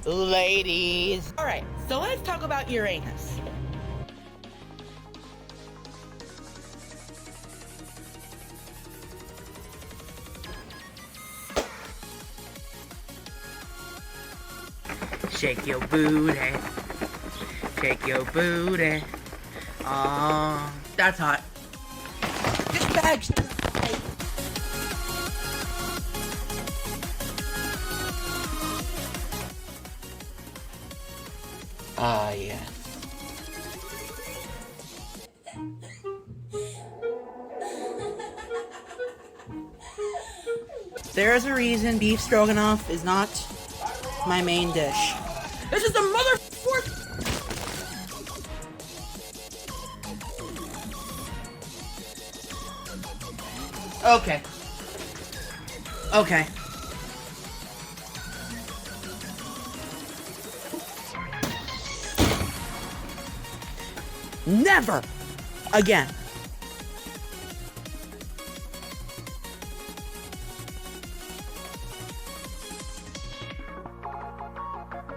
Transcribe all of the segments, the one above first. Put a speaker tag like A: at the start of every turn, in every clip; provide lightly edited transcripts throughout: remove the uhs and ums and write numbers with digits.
A: Ladies. Alright, so let's talk about Uranus. Shake your booty. Shake your booty. Aww. That's hot. This bag's tight. Ah, yeah. There's a reason beef stroganoff is not my main dish. This is the mother. Okay. Okay. Never again.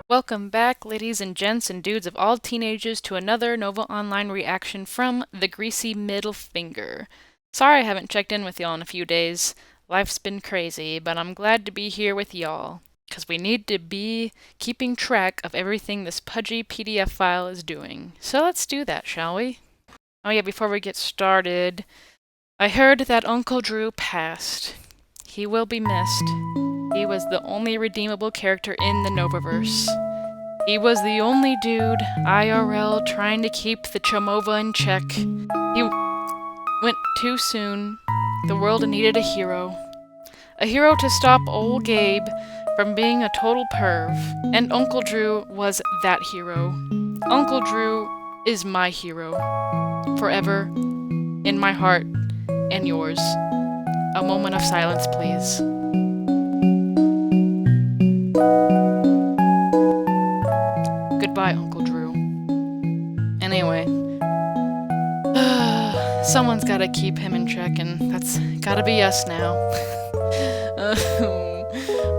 B: Welcome back, ladies and gents and dudes of all teenagers, to another Nova Online reaction from the Greasy Middle Finger. Sorry I haven't checked in with y'all in a few days. Life's been crazy, but I'm glad to be here with y'all, because we need to be keeping track of everything this pudgy PDF file is doing. So let's do that, shall we? Oh yeah, before we get started, I heard that Uncle Drew passed. He will be missed. He was the only redeemable character in the Novaverse. He was the only dude, IRL, trying to keep the Chomova in check. He went too soon. The world needed a hero. A hero to stop old Gabe from being a total perv. And Uncle Drew was that hero. Uncle Drew is my hero. Forever, in my heart, and yours. A moment of silence, please. Goodbye, Uncle Drew. Anyway, someone's gotta keep him in check, and that's gotta be us now.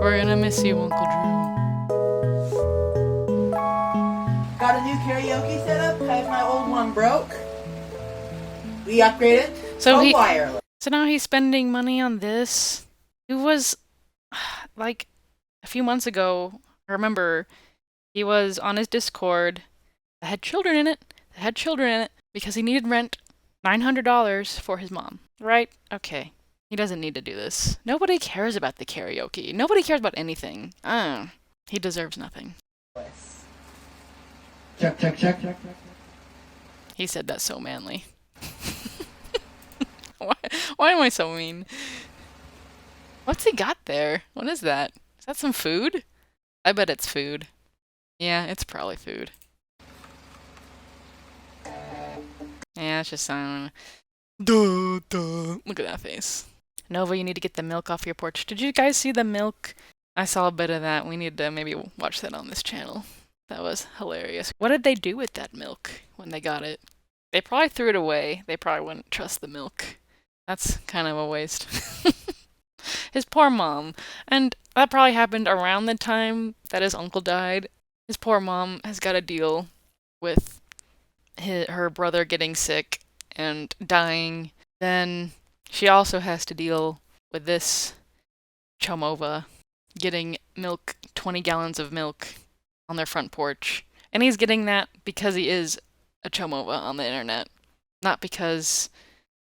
B: We're gonna miss you, Uncle Drew.
A: Got a new karaoke setup because my old one broke. We upgraded to wireless.
B: So now he's spending money on this. It was like a few months ago, I remember he was on his Discord that had children in it, because he needed rent $900 for his mom. Right? Okay. He doesn't need to do this. Nobody cares about the karaoke. Nobody cares about anything. He deserves nothing.
A: Check.
B: He said that so manly. Why am I so mean? What's he got there? What is that? Is that some food? I bet it's food. Yeah, it's probably food. Yeah, it's just duh. Look at that face. Nova, you need to get the milk off your porch. Did you guys see the milk? I saw a bit of that. We need to maybe watch that on this channel. That was hilarious. What did they do with that milk when they got it? They probably threw it away. They probably wouldn't trust the milk. That's kind of a waste. His poor mom. And that probably happened around the time that his uncle died. His poor mom has got to deal with her brother getting sick and dying. Then she also has to deal with this Chomova getting milk, 20 gallons of milk on their front porch. And he's getting that because he is a Chomova on the internet. Not because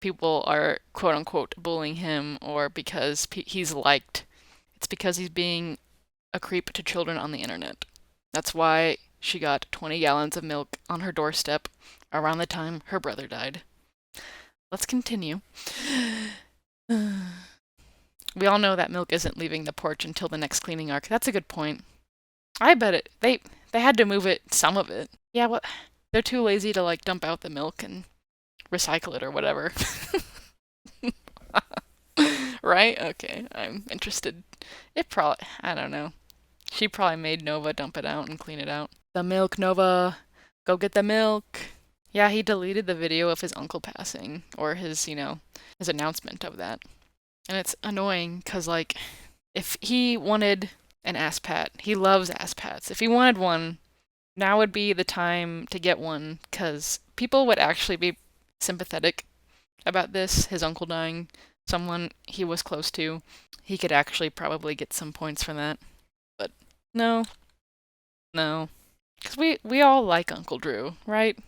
B: people are quote-unquote bullying him or because he's liked. It's because he's being a creep to children on the internet. That's why she got 20 gallons of milk on her doorstep around the time her brother died. Let's continue. We all know that milk isn't leaving the porch until the next cleaning arc. That's a good point. I bet it. They had to move it, some of it. Yeah, well, they're too lazy to like dump out the milk and recycle it or whatever. Right? Okay, I'm interested. I don't know. She probably made Nova dump it out and clean it out. The milk, Nova. Go get the milk. Yeah, he deleted the video of his uncle passing, or his announcement of that. And it's annoying, because, like, if he wanted an ass pat. He loves ass pats. If he wanted one, now would be the time to get one, because people would actually be sympathetic about this. His uncle dying, someone he was close to. He could actually probably get some points for that. But no. Because we all like Uncle Drew, right?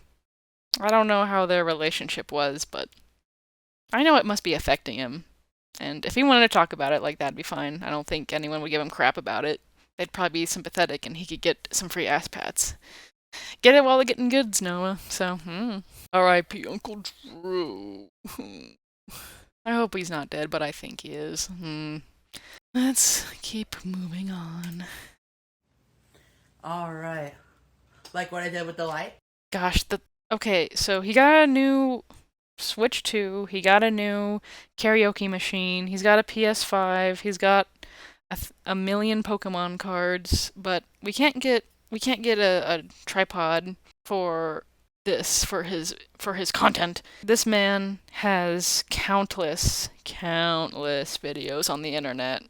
B: I don't know how their relationship was, but I know it must be affecting him. And if he wanted to talk about it, like, that'd be fine. I don't think anyone would give him crap about it. They'd probably be sympathetic and he could get some free ass pats. Get it while they're getting goods, Noah. So, R.I.P. Uncle Drew. I hope he's not dead, but I think he is. Let's keep moving on.
A: Alright. Like what I did with the light?
B: Gosh, okay, so he got a new Switch 2, he got a new karaoke machine, he's got a PS5, he's got a million Pokemon cards, but we can't get a tripod for this, for his content. This man has countless videos on the internet.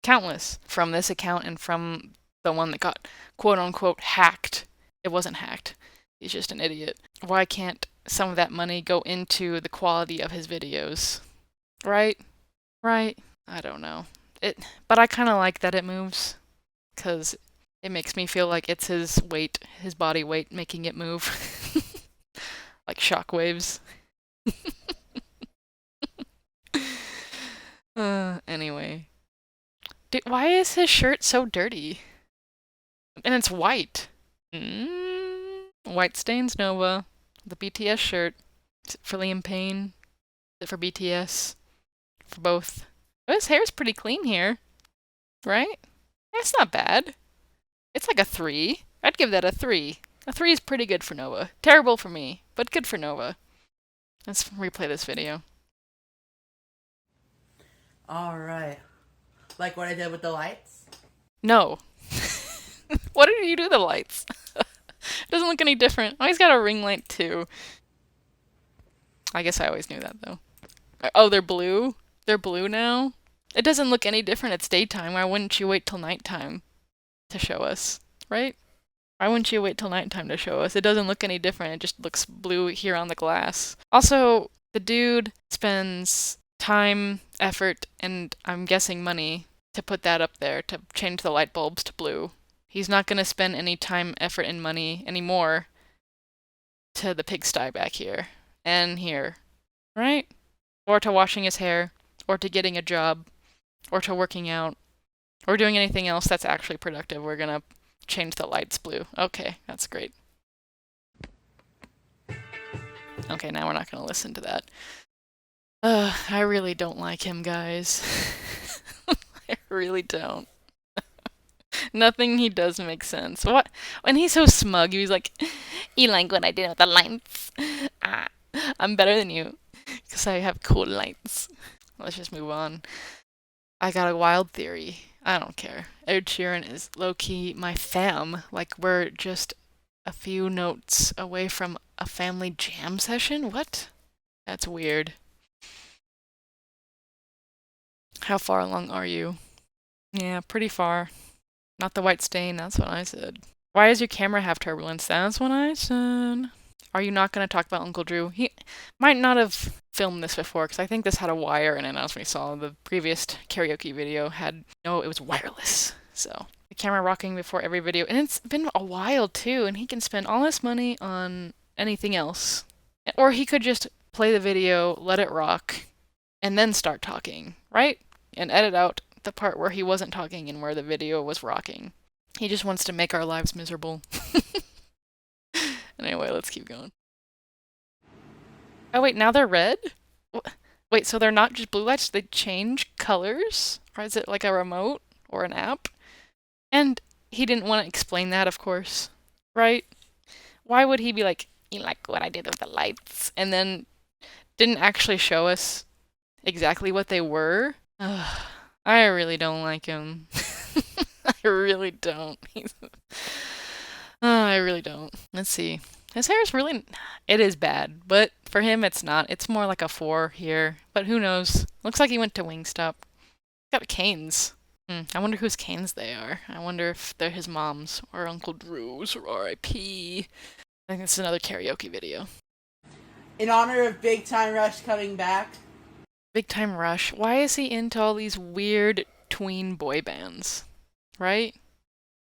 B: Countless. From this account and from the one that got quote-unquote hacked. It wasn't hacked. He's just an idiot. Why can't some of that money go into the quality of his videos? Right? I don't know. But I kind of like that it moves, because it makes me feel like it's his body weight making it move. Like shockwaves. Anyway. Why is his shirt so dirty? And it's white. White stains, Nova. The BTS shirt. Is it for Liam Payne? Is it for BTS? For both. Oh, his hair's pretty clean here. Right? That's not bad. It's like a 3. I'd give that a 3. A 3 is pretty good for Nova. Terrible for me, but good for Nova. Let's replay this video.
A: Alright. Like what I did with the lights?
B: No. What did you do to the lights? It doesn't look any different. Oh, he's got a ring light too. I guess I always knew that though. Oh, they're blue? They're blue now? It doesn't look any different. It's daytime. Why wouldn't you wait till nighttime to show us? Right? Why wouldn't you wait till nighttime to show us? It doesn't look any different. It just looks blue here on the glass. Also, the dude spends time, effort, and I'm guessing money to put that up there, to change the light bulbs to blue. He's not going to spend any time, effort, and money anymore to the pigsty back here and here, right? Or to washing his hair, or to getting a job, or to working out, or doing anything else that's actually productive. We're going to change the lights blue. Okay, that's great. Okay, now we're not going to listen to that. I really don't like him, guys. I really don't. Nothing he does makes sense. What? When he's so smug, he's like, "You like what I did with the lights? I'm better than you, because I have cool lights." Let's just move on. I got a wild theory. I don't care. Ed Sheeran is low-key my fam. Like, we're just a few notes away from a family jam session? What? That's weird. How far along are you? Yeah, pretty far. Not the white stain, that's what I said. Why does your camera have turbulence? That's what I said. Are you not going to talk about Uncle Drew? He might not have filmed this before, because I think this had a wire in it. As we saw, the previous karaoke video had, no, it was wireless. So, the camera rocking before every video. And it's been a while, too, and he can spend all this money on anything else. Or he could just play the video, let it rock, and then start talking, right? And edit out the part where he wasn't talking and where the video was rocking. He just wants to make our lives miserable. Anyway, let's keep going. Oh wait, now they're red? Wait, so they're not just blue lights, they change colors? Or is it like a remote or an app? And he didn't want to explain that, of course, right? Why would he be like, "You like what I did with the lights?" and then didn't actually show us exactly what they were? I really don't like him. I really don't. I really don't. Let's see. His hair is really... It is bad, but for him it's not. It's more like a 4 here, but who knows. Looks like he went to Wingstop. Got canes. I wonder whose canes they are. I wonder if they're his mom's or Uncle Drew's or R.I.P. I think it's another karaoke video.
A: In honor of Big Time Rush coming back.
B: Big Time Rush. Why is he into all these weird tween boy bands? Right?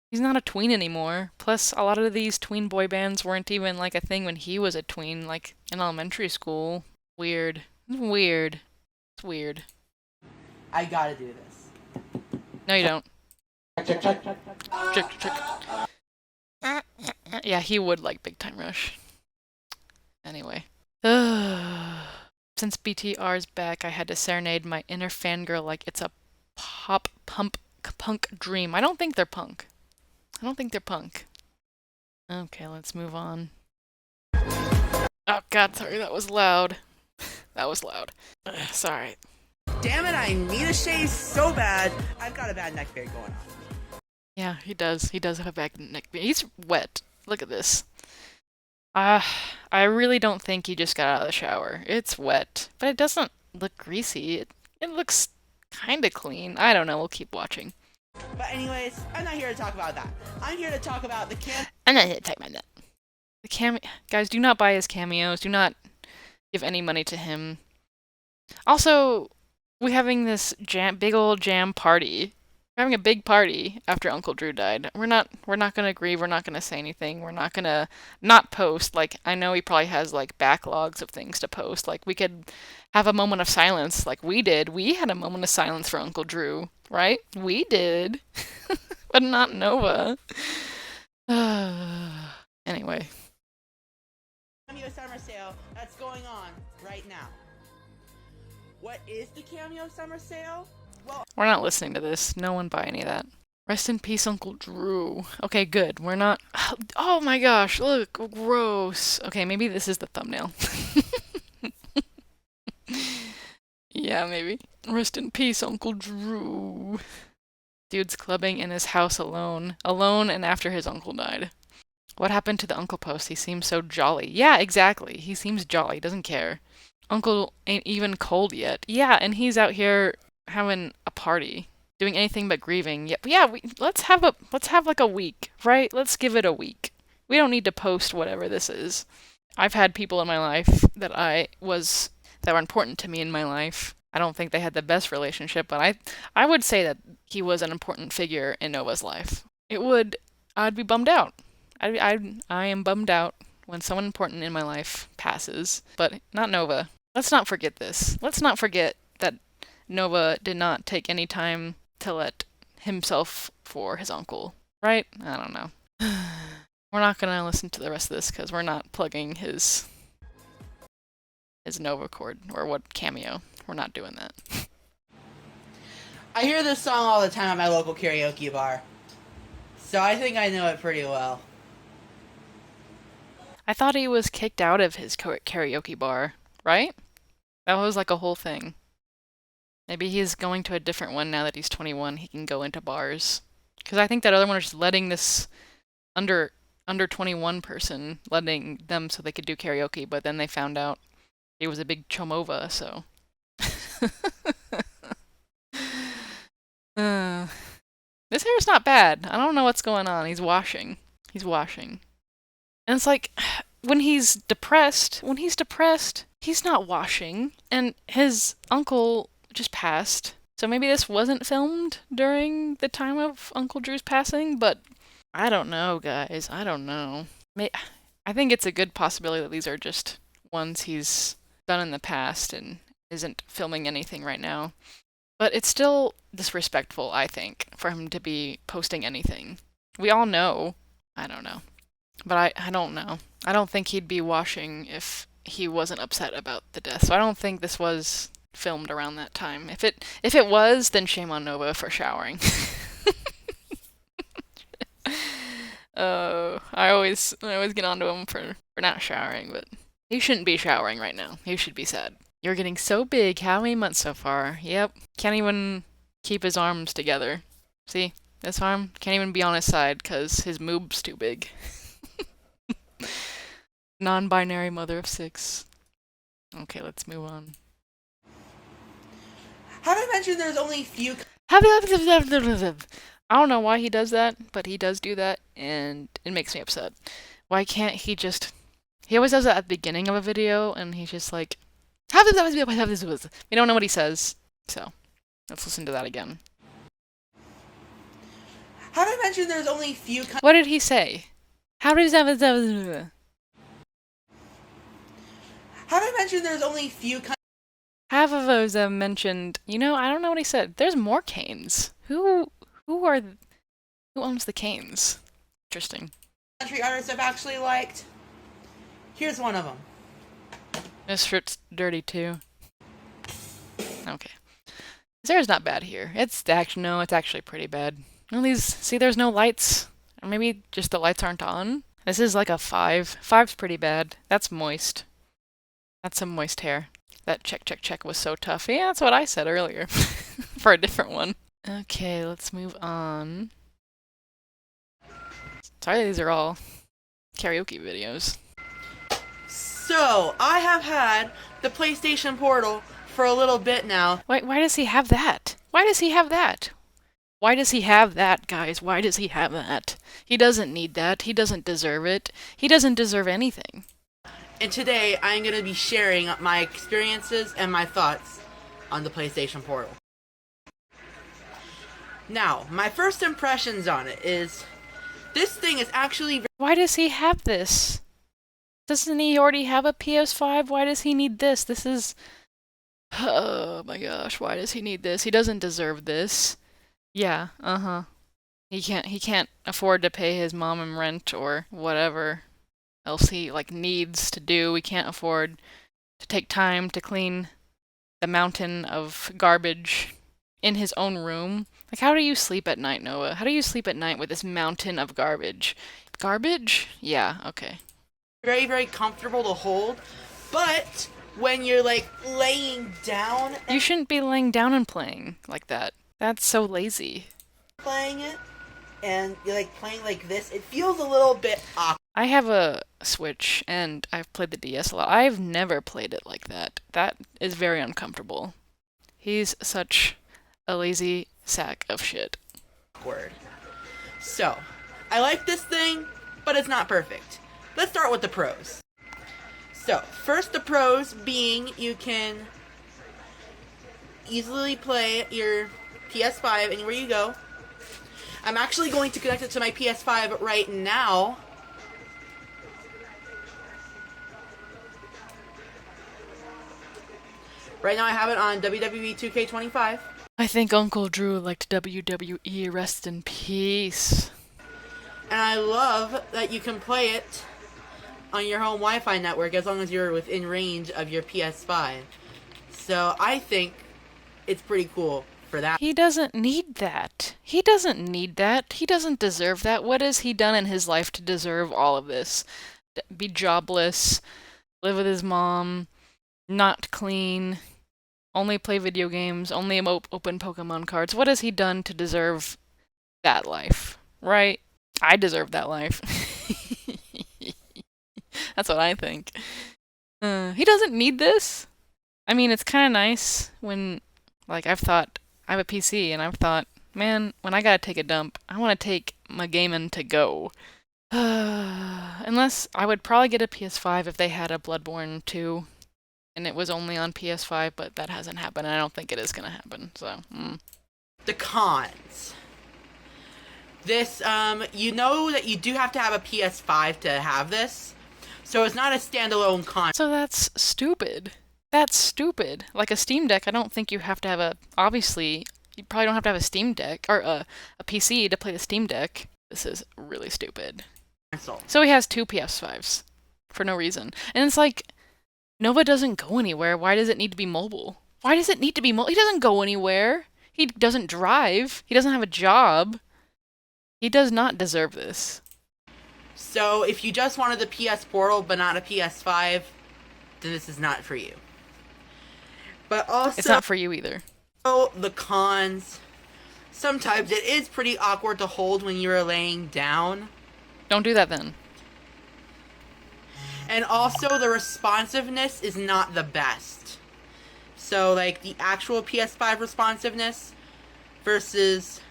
B: He's not a tween anymore. Plus, a lot of these tween boy bands weren't even like a thing when he was a tween, like in elementary school. Weird. Weird. It's weird.
A: I gotta do this.
B: No, you don't.
A: Check, check, check.
B: Check, check. Yeah, he would like Big Time Rush. Anyway. Since BTR's back, I had to serenade my inner fangirl like it's a punk dream. I don't think they're punk. Okay, let's move on. Oh god, sorry, that was loud. Sorry.
A: Damn it, I need a shave so bad. I've got a bad neck beard going on.
B: Yeah, he does. He does have a bad neck beard. He's wet. Look at this. I really don't think he just got out of the shower. It's wet, but it doesn't look greasy. It looks kind of clean. I don't know. We'll keep watching.
A: But anyways, I'm not here to talk about that. I'm here to talk about the
B: I'm not here to talk about that. Guys, do not buy his cameos. Do not give any money to him. Also, we're having this big old jam party. We're having a big party after Uncle Drew died. We're not gonna grieve. We're not gonna say anything. We're not gonna not post. Like, I know he probably has like backlogs of things to post. Like, we could have a moment of silence, like we did. We had a moment of silence for Uncle Drew, right? We did, but not Nova. Anyway.
A: Cameo summer sale that's going on right now. What is the Cameo summer sale? Well,
B: we're not listening to this. No one buy any of that. Rest in peace, Uncle Drew. Okay, good. We're not... Oh my gosh, look. Gross. Okay, maybe this is the thumbnail. Yeah, maybe. Rest in peace, Uncle Drew. Dude's clubbing in his house alone. Alone and after his uncle died. What happened to the uncle post? He seems so jolly. Yeah, exactly. He seems jolly. Doesn't care. Uncle ain't even cold yet. Yeah, and he's out here having a party, doing anything but grieving. Yeah. Let's have like a week, right? Let's give it a week. We don't need to post whatever this is. I've had people in my life that were important to me in my life. I don't think they had the best relationship, but I would say that he was an important figure in Nova's life. I'd be bummed out. I am bummed out when someone important in my life passes, but not Nova. Let's not forget this. Let's not forget that Nova did not take any time to let himself for his uncle, right? I don't know. We're not gonna listen to the rest of this because we're not plugging his Nova chord or what cameo. We're not doing that.
A: I hear this song all the time at my local karaoke bar, so I think I know it pretty well.
B: I thought he was kicked out of his karaoke bar, right? That was like a whole thing. Maybe he's going to a different one now that he's 21. He can go into bars. Because I think that other one was just letting this under 21 person, letting them so they could do karaoke, but then they found out he was a big chomova, so. This hair's not bad. I don't know what's going on. He's washing. And it's like, when he's depressed, he's not washing. And his uncle just passed. So maybe this wasn't filmed during the time of Uncle Drew's passing, but I don't know, guys. I don't know. I think it's a good possibility that these are just ones he's done in the past and isn't filming anything right now. But it's still disrespectful, I think, for him to be posting anything. We all know. I don't know. But I don't know. I don't think he'd be washing if he wasn't upset about the death. So I don't think this was filmed around that time. If it was, then shame on Nova for showering. I always get onto him for not showering, but he shouldn't be showering right now. He should be sad. You're getting so big. How many months so far? Yep. Can't even keep his arms together. See? This arm can't even be on his side because his moob's too big. Non-binary mother of 6. Okay, let's move on.
A: Have I mentioned there's only few...
B: I don't know why he does that, but he does do that, and it makes me upset. Why can't he just... He always does that at the beginning of a video, and he's just like... We don't know what he says, so let's listen to that again.
A: Have I mentioned there's only few...
B: What did he say?
A: Have I mentioned there's only few...
B: Half of those have mentioned... You know, I don't know what he said. There's more canes. Who owns the canes? Interesting.
A: Country artists I've actually liked. Here's one of them.
B: This shirt's dirty too. Okay. Zara's not bad here. It's actually pretty bad. At least, see, there's no lights. Or maybe just the lights aren't on. This is like a 5. 5's pretty bad. That's moist. That's some moist hair. That check was so tough. Yeah, that's what I said earlier. For a different one. Okay, let's move on. Sorry, these are all karaoke videos.
A: So, I have had the PlayStation Portal for a little bit now.
B: Why does he have that? Why does he have that? Why does he have that, guys? Why does he have that? He doesn't need that. He doesn't deserve it. He doesn't deserve anything.
A: And today, I'm going to be sharing my experiences and my thoughts on the PlayStation Portal. Now, my first impressions on it is, this thing is actually...
B: Why does he have this? Doesn't he already have a PS5? Why does he need this? This is... Oh my gosh, why does he need this? He doesn't deserve this. Yeah, He can't afford to pay his mom and rent or whatever else he needs to do. He can't afford to take time to clean the mountain of garbage in his own room. Like, how do you sleep at night, Noah? How do you sleep at night with this mountain of garbage? Garbage? Yeah, okay.
A: Very, very comfortable to hold, but when you're laying down...
B: You shouldn't be laying down and playing like that. That's so lazy.
A: Playing it, and you're playing like this, it feels a little bit awkward.
B: I have a Switch, and I've played the DS a lot. I've never played it like that. That is very uncomfortable. He's such a lazy sack of shit.
A: Awkward. So, I like this thing, but it's not perfect. Let's start with the pros. So, first the pros being you can easily play your PS5 anywhere you go. I'm actually going to connect it to my PS5 right now. Right now I have it on WWE 2K25.
B: I think Uncle Drew liked WWE. Rest in peace.
A: And I love that you can play it on your home Wi-Fi network as long as you're within range of your PS5. So I think it's pretty cool for that.
B: He doesn't need that. He doesn't need that. He doesn't deserve that. What has he done in his life to deserve all of this? Be jobless, live with his mom, not clean, only play video games, only open Pokemon cards. What has he done to deserve that life? Right? I deserve that life. That's what I think. He doesn't need this. I mean, it's kind of nice when, I have a PC, and I've thought, man, when I gotta take a dump, I want to take my gaming to go. Unless, I would probably get a PS5 if they had a Bloodborne 2, and it was only on PS5, but that hasn't happened, and I don't think it is gonna happen, so,
A: The cons. This, you know that you do have to have a PS5 to have this, so it's not a standalone console.
B: So that's stupid. That's stupid. Like a Steam Deck, I don't think you have to have obviously, you probably don't have to have a Steam Deck, or a PC to play the Steam Deck. This is really stupid. So he has 2 PS5s, for no reason. And it's like, Nova doesn't go anywhere, why does it need to be mobile? Why does it need to be mobile? He doesn't go anywhere. He doesn't drive. He doesn't have a job. He does not deserve this.
A: So if you just wanted the PS Portal but not a PS5, then this is not for you. But also...
B: It's not for you either.
A: The cons. Sometimes it is pretty awkward to hold when you're laying down.
B: Don't do that then.
A: And also the responsiveness is not the best. So the actual PS5 responsiveness versus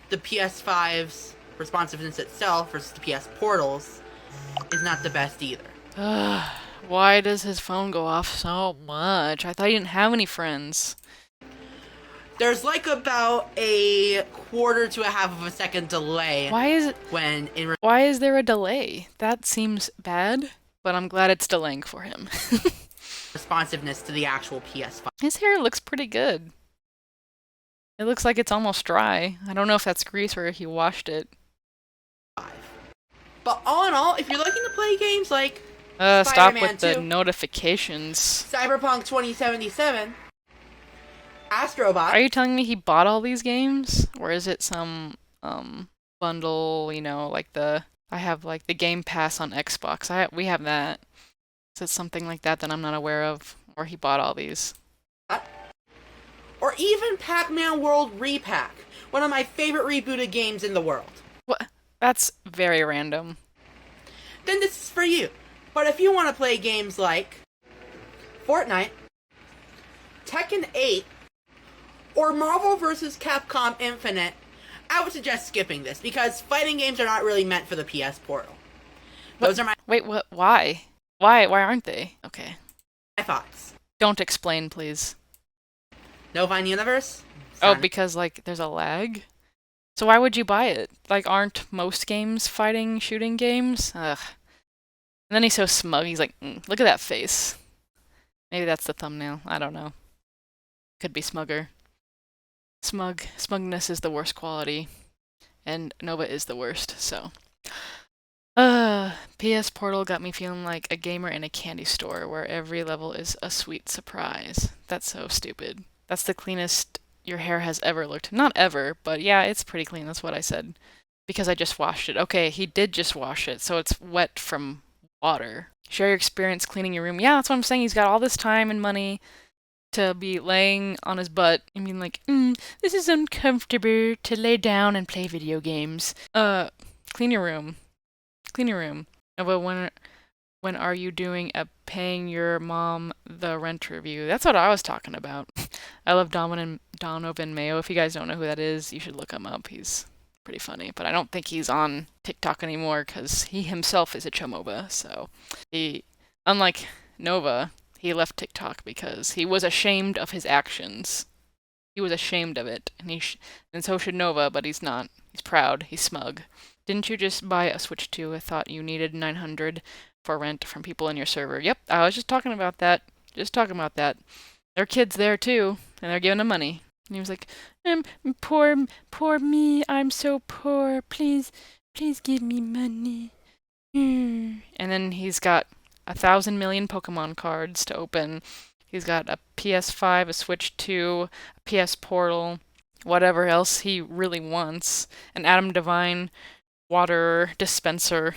A: the PS5's responsiveness itself versus the PS Portal's is not the best either.
B: Why does his phone go off so much? I thought he didn't have any friends.
A: There's like about a quarter to a half of a second delay.
B: Why is it
A: when in
B: Why is there a delay? That seems bad, but I'm glad it's delaying for him.
A: responsiveness to the actual PS5?
B: His hair looks pretty good. It looks like it's almost dry. I don't know if that's grease or if he washed it.
A: But all in all, if you're looking to play games like
B: Stop
A: Spider-Man
B: with the
A: 2,
B: notifications.
A: Cyberpunk 2077, Astrobot.
B: Are you telling me he bought all these games? Or is it some bundle, you know, like I have like the Game Pass on Xbox. We have that. Is it something like that I'm not aware of? Or he bought all these?
A: Or even Pac-Man World Repack, one of my favorite rebooted games in the world.
B: What? That's very random.
A: Then this is for you. But if you want to play games like Fortnite, Tekken 8, or Marvel vs. Capcom Infinite, I would suggest skipping this, because fighting games are not really meant for the PS Portal. Those are my...
B: Wait, what? Why? Why aren't they? Okay.
A: My thoughts.
B: Don't explain, please.
A: NOVINE Universe?
B: Oh, because, like, there's a lag? So why would you buy it? Like, aren't most games fighting shooting games? Ugh. And then he's so smug, he's like, look at that face. Maybe that's the thumbnail, I don't know. Could be smugger. Smugness is the worst quality. And Nova is the worst, so. PS Portal got me feeling like a gamer in a candy store where every level is a sweet surprise. That's so stupid. That's the cleanest your hair has ever looked. Not ever, but yeah, it's pretty clean. That's what I said. Because I just washed it. Okay, he did just wash it, so it's wet from water. Share your experience cleaning your room. Yeah, that's what I'm saying. He's got all this time and money to be laying on his butt and being like, this is uncomfortable to lay down and play video games. Clean your room. Clean your room. Nova, when are you doing a paying your mom the rent review? That's what I was talking about. I love Donovan Mayo. If you guys don't know who that is, you should look him up. He's pretty funny, but I don't think he's on TikTok anymore because he himself is a chomoba. So unlike Nova, he left TikTok because he was ashamed of his actions. He was ashamed of it, and so should Nova, but he's not. He's proud. He's smug. Didn't you just buy a Switch 2? I thought you needed 900 for rent from people in your server. Yep, I was just talking about that. There are kids there too, and they're giving him money. And he was like, poor me. I'm so poor. Please give me money. And then he's got 1,000 million Pokemon cards to open. He's got a PS5, a Switch 2, a PS Portal, whatever else he really wants. An Adam Devine water dispenser.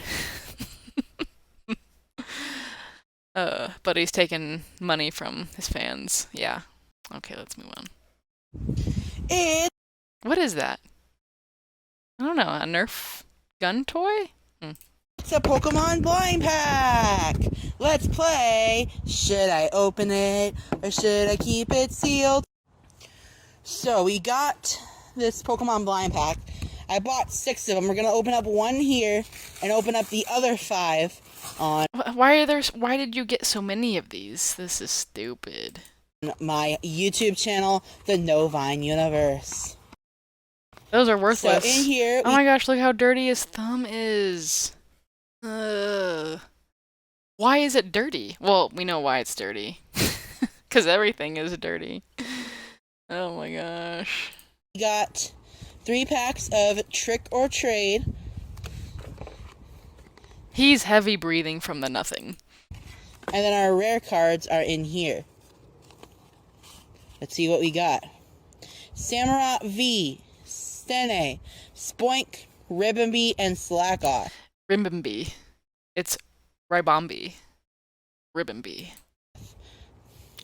B: But he's taking money from his fans. Yeah. Okay, let's move on. What is that? I don't know. A Nerf gun toy?
A: It's a Pokemon blind pack! Let's play! Should I open it or should I keep it sealed? So we got this Pokemon blind pack. I bought 6 of them. We're gonna open up one here and open up the other 5 on
B: Why did you get so many of these? This is stupid.
A: my YouTube channel, the NOVINE Universe.
B: Those are worthless.
A: So in here,
B: oh my gosh, look how dirty his thumb is. Why is it dirty? Well, we know why it's dirty. Because everything is dirty. Oh my gosh.
A: we got 3 packs of Trick or Trade.
B: He's heavy breathing from the nothing.
A: And then our rare cards are in here. Let's see what we got. Samurai V, Stene, Spoink, Ribbonby, and Slackoff.
B: Ribbonby. It's Ribombi. Ribbonby.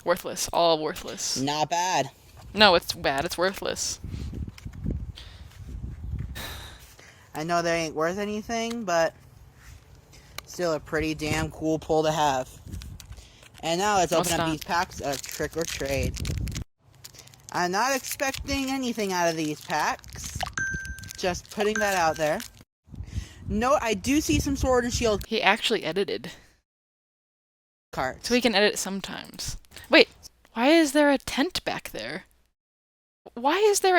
B: Worthless. All worthless.
A: Not bad.
B: No, it's bad. It's worthless.
A: I know they ain't worth anything, but still a pretty damn cool pull to have. And now let's open up these packs of Trick or Trade. I'm not expecting anything out of these packs. Just putting that out there. No, I do see some Sword and Shield
B: He actually edited.
A: cards.
B: So he can edit sometimes. Wait, why is there a tent back there? Why is there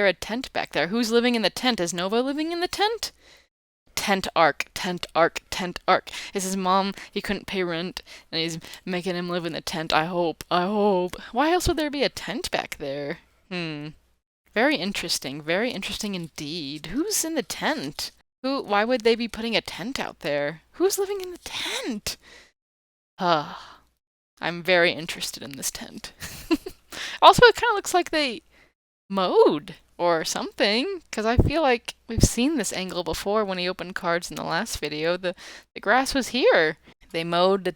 B: a tent back there? Who's living in the tent? Is Nova living in the tent? Tent arc, tent arc, tent arc. It's his mom, he couldn't pay rent, and he's making him live in the tent. I hope. Why else would there be a tent back there? Very interesting indeed. Who's in the tent? Why would they be putting a tent out there? Who's living in the tent? I'm very interested in this tent. Also, it kind of looks like they mowed or something, because I feel like we've seen this angle before when he opened cards in the last video. The grass was here. They mowed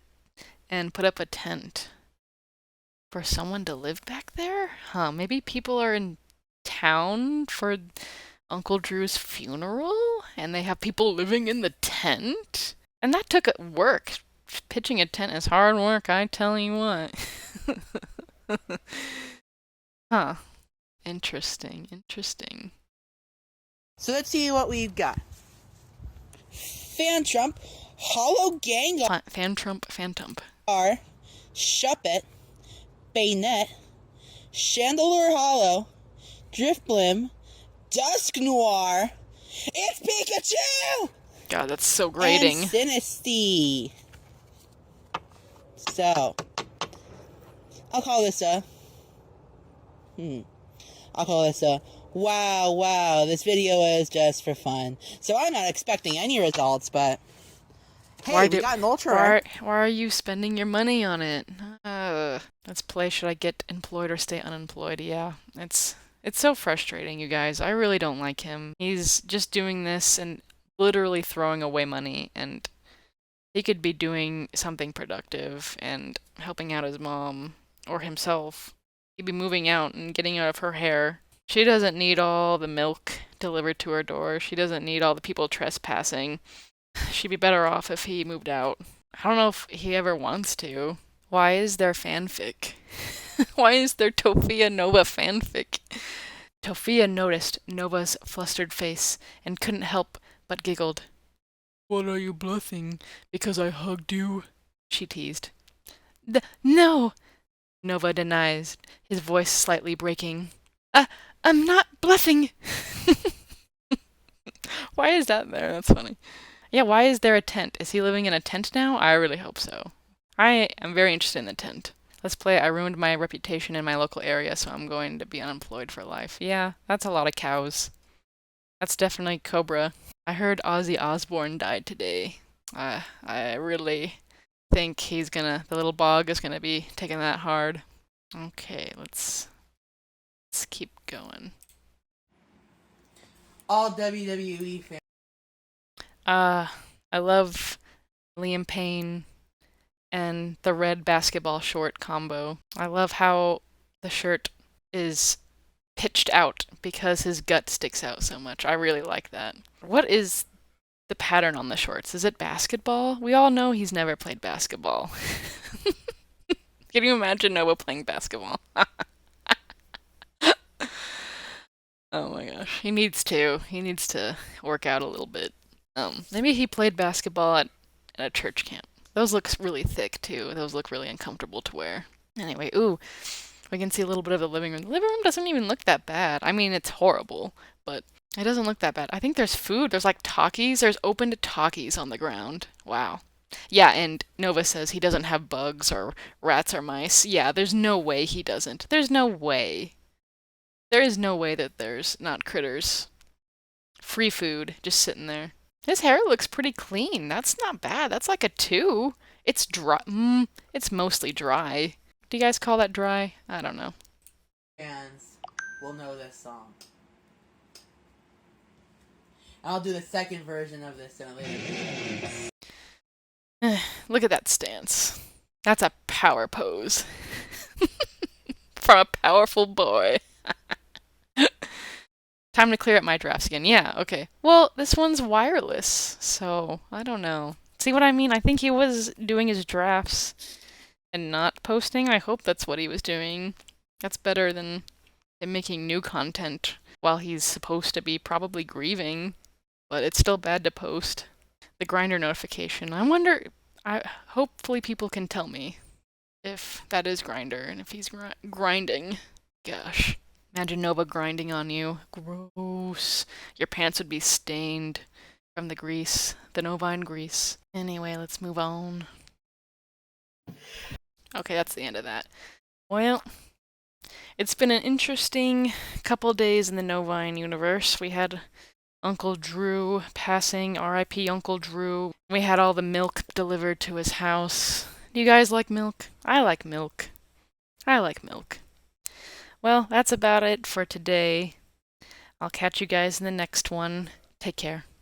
B: and put up a tent for someone to live back there? Maybe people are in town for Uncle Drew's funeral and they have people living in the tent? And that took work. Pitching a tent is hard work, I tell you what. Interesting.
A: So let's see what we've got. Fan Trump, Hollow Gang,
B: Fan Trump, Phantump.
A: Shuppet, Bayonet, Chandelure Hollow, Driftblim, Dusk Noir. It's Pikachu!
B: God, that's so grating.
A: And Sinisty. So, I'll call this a wow, this video is just for fun. So I'm not expecting any results, but hey, we got an ultra rare.
B: Why are you spending your money on it? Let's play should I get employed or stay unemployed? Yeah, it's so frustrating, you guys. I really don't like him. He's just doing this and literally throwing away money, and he could be doing something productive and helping out his mom or himself. He'd be moving out and getting out of her hair. She doesn't need all the milk delivered to her door. She doesn't need all the people trespassing. She'd be better off if he moved out. I don't know if he ever wants to. Why is there fanfic? Why is there Tofia Nova fanfic? Tofia noticed Nova's flustered face and couldn't help but giggled. What are you bluffing? Because I hugged you? She teased. No! Nova denies, his voice slightly breaking. I'm not bluffing! Why is that there? That's funny. Yeah, why is there a tent? Is he living in a tent now? I really hope so. I am very interested in the tent. Let's play I ruined my reputation in my local area, so I'm going to be unemployed for life. Yeah, that's a lot of cows. That's definitely Cobra. I heard Ozzy Osbourne died today. I really think the little bog is gonna be taking that hard. Okay, let's keep going.
A: All WWE fans.
B: I love Liam Payne and the red basketball short combo. I love how the shirt is pitched out because his gut sticks out so much. I really like that. What is the pattern on the shorts? Is it basketball? We all know he's never played basketball. Can you imagine Noah playing basketball? Oh my gosh. He needs to work out a little bit. Maybe he played basketball at a church camp. Those look really thick too. Those look really uncomfortable to wear. Anyway, we can see a little bit of the living room. The living room doesn't even look that bad. I mean, it's horrible, but it doesn't look that bad. I think there's food. There's like Takis. There's opened Takis on the ground. Wow. Yeah, and Nova says he doesn't have bugs or rats or mice. Yeah, there's no way he doesn't. There's no way. There is no way that there's not critters. Free food just sitting there. His hair looks pretty clean. That's not bad. That's like a 2. It's dry. It's mostly dry. Do you guys call that dry? I don't know.
A: Fans will know this song. I'll do the second version of this in a later video.
B: Look at that stance. That's a power pose. From a powerful boy. Time to clear up my drafts again. Yeah, okay. Well, this one's wireless, so I don't know. See what I mean? I think he was doing his drafts and not posting. I hope that's what he was doing. That's better than him making new content while he's supposed to be probably grieving, but it's still bad to post. The grinder notification. I wonder, hopefully people can tell me if that is grinder and if he's grinding. Gosh. Imagine Nova grinding on you. Gross. Your pants would be stained from the grease, the Novine grease. Anyway, let's move on. Okay, that's the end of that. Well, it's been an interesting couple days in the Novine universe. We had Uncle Drew passing, R.I.P. Uncle Drew. We had all the milk delivered to his house. Do you guys like milk? I like milk. I like milk. Well, that's about it for today. I'll catch you guys in the next one. Take care.